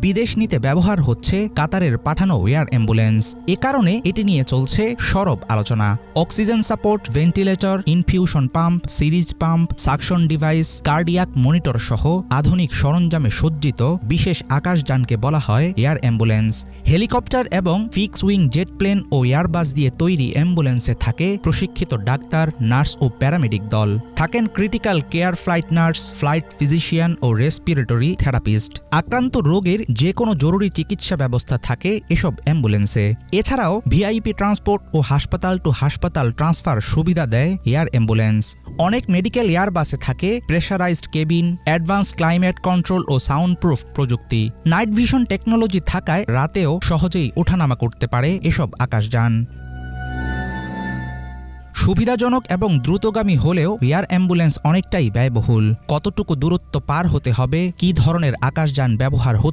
বিদেশ নিতে ব্যবহার হচ্ছে কাতারের পাঠানো এয়ার অ্যাম্বুলেন্স। এ কারণে এটি নিয়ে চলছে সরব আলোচনা। Oxygen support, ventilator, infusion pump, series pump, suction device, cardiac monitor সহ আধুনিক সরঞ্জামে সজ্জিত বিশেষ আকাশযানকে বলা হয় এয়ার অ্যাম্বুলেন্স। হেলিকপ্টার এবং ফিক্স উইং জেট প্লেন ও এয়ারবাস দিয়ে তৈরি অ্যাম্বুলেন্সে থাকে প্রশিক্ষিত ডাক্তার, নার্স ও প্যারামেডিক দল। থাকেন critical care flight nurse, flight physician ও রেসপিরেটরি থেরাপিস্ট। আক্রান্ত রোগের যে কোনো জরুরি চিকিৎসা ব্যবস্থা থাকে এসব অ্যাম্বুলেন্সে। এছাড়াও ভিআইপি ট্রান্সপোর্ট ও হাসপাতাল টু হাসপাতাল ট্রান্সফার সুবিধা দেয় এয়ার অ্যাম্বুলেন্স। অনেক মেডিকেল এয়ারবাসে থাকে pressurized cabin, advance climate control ও সাউন্ড প্রুফ প্রযুক্তি। নাইট ভিশন টেকনোলজি থাকায় রাতেও সহজেই ওঠানামা করতে পারে এসব আকাশযান। সুবিধাজনক এবং দ্রুতগামী হলেও এয়ার অ্যাম্বুলেন্স অনেকটাই ব্যয়বহুল। কতটুকু দূরত্ব পার হতে হবে, কী ধরনের আকাশযান ব্যবহার হতে